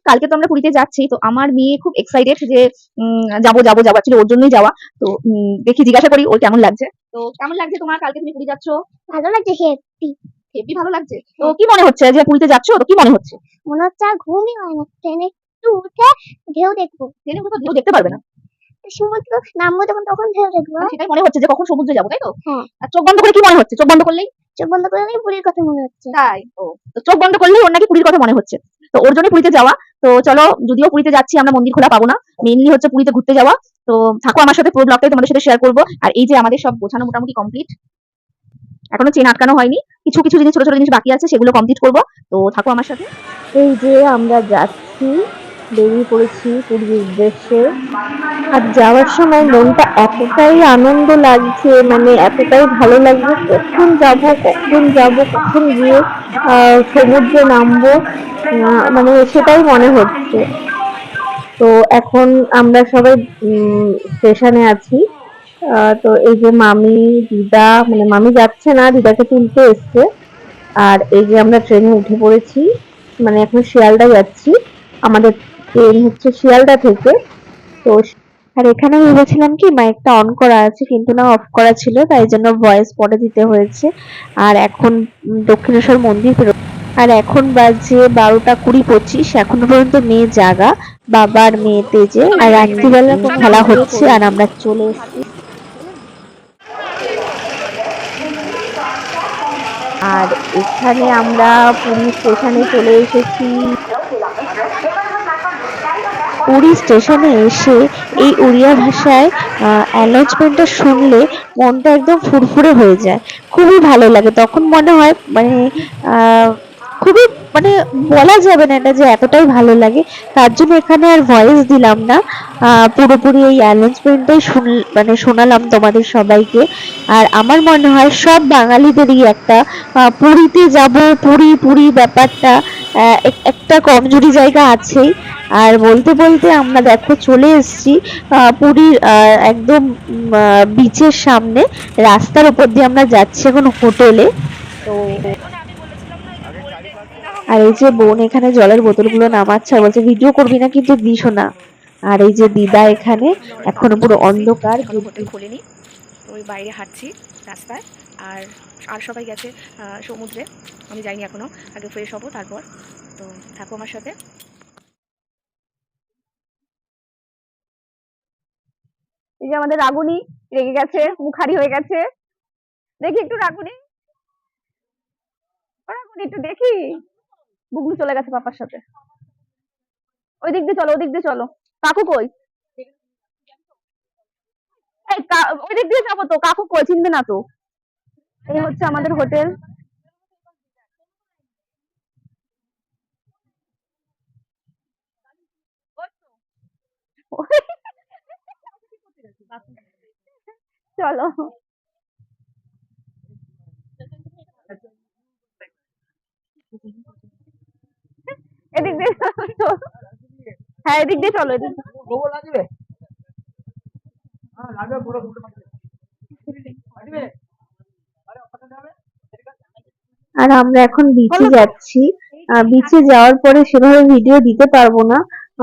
কালকে তো আমরা পুরীতে যাচ্ছি, তো আমার মেয়ে খুব এক্সাইটেড যে যাবো যাবো যাবো, অ্যাকচুয়ালি ওর জন্যই যাওয়া। তো দেখি, জিজ্ঞাসা করি ওর কেমন লাগছে। তো কেমন লাগছে তোমার, কালকে তুমি পুরী যাচ্ছ? ভালো লাগছে, হেপি। হেভি ভালো লাগছে। তো কি মনে হচ্ছে যে পুরীতে যাচ্ছ, তো কি মনে হচ্ছে? মনে হচ্ছে আর ঘুমই হয় না, ট্রেনে একটু উঠে ঢেউ দেখবো। ট্রেনে উঠে তো ঢেউ দেখতে পারবে না, সমুদ্র নামবো যখন তখন ঢেউ দেখবো। মানে সেটাই মনে হচ্ছে যে কখন সমুদ্রে যাবো, তাই তো? হ্যাঁ। আর চোখ বন্ধ করে কি মনে হচ্ছে? চোখ বন্ধ করলেই চোখ বন্ধ করলেই পুরীর কথা মনে হচ্ছে। তাই ও, তো চোখ বন্ধ করলেই ওর নাকি পুরীর কথা মনে হচ্ছে। তো ওর জন্য পুরীতে যাওয়া। তো চলো, যদিও পুরীতে যাচ্ছি আমরা মন্দির খোলা পাবো না, মেইনলি হচ্ছে পুরীতে ঘুরতে যাওয়া। তো থাকো আমার সাথে, পুরো ব্লগটাই তোমাদের সাথে শেয়ার করবো। আর এই যে আমাদের সব গোছানো মোটামুটি কমপ্লিট, এখনো চেন আটকানো হয়নি, কিছু কিছু জিনিস ছোট ছোট জিনিস বাকি আছে, সেগুলো কমপ্লিট করবো। তো থাকো আমার সাথে। এই যে আমরা যাচ্ছি, বেরিয়ে পড়েছি পুরীর উদ্দেশ্যে। আর যাওয়ার সময় মনটা এতটাই আনন্দ লাগছে, মানে এতটাই ভালো লাগছে, কখন যাব কখন যাব, কখন গিয়ে সমুদ্রে নামবো, মানে সেটাই মনে হচ্ছে। তো এখন আমরা সবাই স্টেশনে আছি। তো এই যে মামি, দিদা, মানে মামি যাচ্ছে না, দিদাকে তুলতে এসছে। আর এই যে আমরা ট্রেনে উঠে পড়েছি, মানে এখন শিয়ালদা যাচ্ছি। আমাদের ট্রেন হচ্ছে শিয়ালদা থেকে। তো আর এখানে ভেবেছিলাম কি মাইকটা অন করা আছে, কিন্তু না, অফ করা ছিল, তাই জন্য ভয়েস পরে দিতে হয়েছে। আর এখন দক্ষিণেশ্বর মন্দির আর এখন বাজে 12:20-25। এখনো পর্যন্ত মেয়ে জাগা, বাবার মেয়ে তেজে, আর রাত্রিবেলা খেলা হচ্ছে আর আমরা চলে এসেছি। আর এখানে আমরা পুরী স্টেশনে চলে এসেছি। পুরী স্টেশনে এসে এই উড়িয়া ভাষায় অ্যানাউন্সমেন্টটা শুনলে মনটা একদম ফুরফুরে হয়ে যায়, খুবই ভালো লাগে। তখন মনে হয় মানে খুবই, মানে বলা যাবে না এটা যে এতটাই ভালো লাগে। তার জন্য এখানে আর ভয়েস দিলাম না, পুরোপুরি এই অ্যানাউন্সমেন্টটাই মানে শোনালাম তোমাদের সবাইকে। আর আমার মনে হয় সব বাঙালিদেরই একটা পুরীতে যাব, পুরী পুরী ব্যাপারটা একটা কমজোরি জায়গা আছেই। আর বলতে বলতে আমরা দেখো চলে এসেছি পুরীর একদম বিচের সামনে, রাস্তার উপর দিয়ে আমরা যাচ্ছি এখন হোটেলে। তো আর এই যে বোন এখানে জলের বোতলগুলো নামাচ্ছে, বলছে ভিডিও করবি না কিন্তু দিস না। আর এই যে দিদা এখানে, এখনো পুরো অন্ধকার, হোটেল খোলেনি, ওই বাইরে হাঁটছি রাস্তায়। আর আর সবাই গেছে সমুদ্রে, আমি যাইনি এখনো, আগে ফ্রেশ হবো তারপর। তো থাকো আমার সাথে। এই যে আমাদের রাগুনি রেগে গেছে, মুখারি হয়ে গেছে। দেখি একটু রাগুনি, রাগুনি একটু দেখি। বুগলু চলে গেছে পাপার সাথে, ওই দিক দিয়ে চলো, ওই দিক দিয়ে চলো। কাকু কই? এই ওই দিক দিয়ে যাবো তো, কাকু কই চিনবে না তো। এই হচ্ছে আমাদের হোটেল। চলো এদিক দিয়ে চলো। হ্যাঁ এদিক দিয়ে চলো, এদিক দিয়ে। আর আমরা এখন বিচে যাচ্ছি। বিচে যাওয়ার পরে সেভাবে ভিডিও দিতে পারবো না,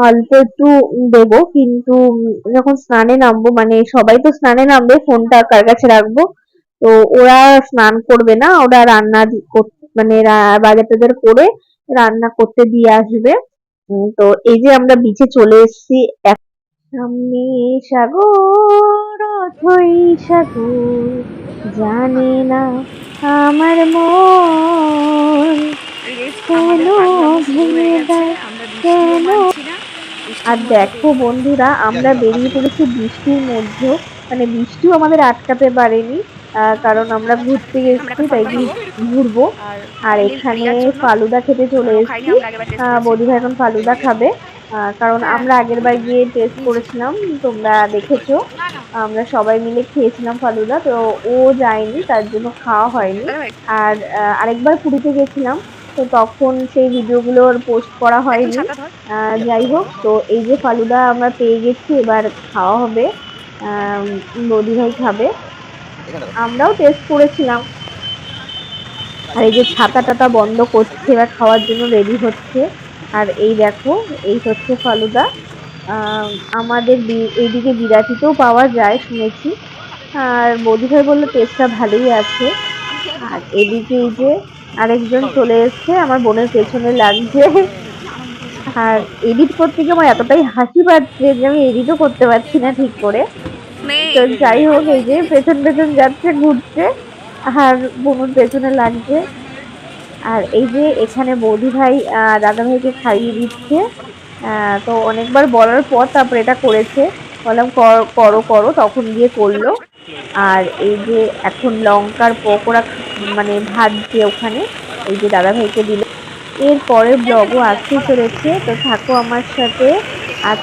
অল্প একটু দেবো, কিন্তু যখন স্নানে নামবো, মানে সবাই তো স্নানে নামবে, ফোনটা কার কাছে রাখবো। তো ওরা স্নান করবে না, ওরা রান্না মানে বাজার টাজার করে রান্না করতে দিয়ে আসবে। তো এই যে আমরা বিচে চলে এসেছি। সামনে সাগর, অথই সাগর, জানে না আমার মন কেন ভেঙে দেয়, কেন। আর দেখো বন্ধুরা, আমরা বেরিয়ে পড়েছি বৃষ্টির মধ্যে, মানে বৃষ্টিও আমাদের আটকাতে পারেনি, কারণ আমরা ঘুরতে গেছি, তাই ঘুরবো। আর এখানে ফালুদা খেতে চলে এসেছি, বৌদিভাই এখন ফালুদা খাবে। কারণ আমরা আগের বার গিয়ে টেস্ট করেছিলাম, তোমরা দেখেছো, আমরা সবাই মিলে খেয়েছিলাম ফালুদা, তো ও যায়নি, তার জন্য খাওয়া হয়নি। আর আরেকবার পুরীতে গেছিলাম, তো তখন সেই ভিডিওগুলোর পোস্ট করা হয়নি। যাই হোক, তো এই যে ফালুদা আমরা পেয়ে গেছি, এবার খাওয়া হবে, বৌদিভাই খাবে, আমরাও টেস্ট করেছিলাম। আর এই যে ছাতা টাতা বন্ধ করছে, এবার খাওয়ার জন্য রেডি হচ্ছে। আর এই দেখো, এই হচ্ছে ফালুদা। আমাদের এইদিকে বিরাটিতেও পাওয়া যায় শুনেছি। আর বৌদি ভাই বললো টেস্টটা ভালোই আছে। আর এদিকে এই যে আরেকজন চলে এসেছে, আমার বোনের পেছনে লাগছে। আর এডিট করতে গিয়ে আমার এতটাই হাসি পাচ্ছে যে আমি এডিটও করতে পারছি না ঠিক করে। তো যাই হোক, এই যে পেছন পেছন যাচ্ছে, ঘুরছে, আর বোনের পেছনে লাগছে। আর এই যে এখানে বৌদি ভাই দাদা ভাইকে খাইয়ে দিচ্ছে। তো অনেকবার বলার পর তারপর এটা করেছে। বললাম করো করো, তখন গিয়ে করলো। আর এই যে এখন লঙ্কার পকোড়া মানে ভাজছে ওখানে, এই যে দাদা ভাইকে দিল। এর পরের ব্লগও আসতে চলেছে, তো থাকো আমার সাথে। আজ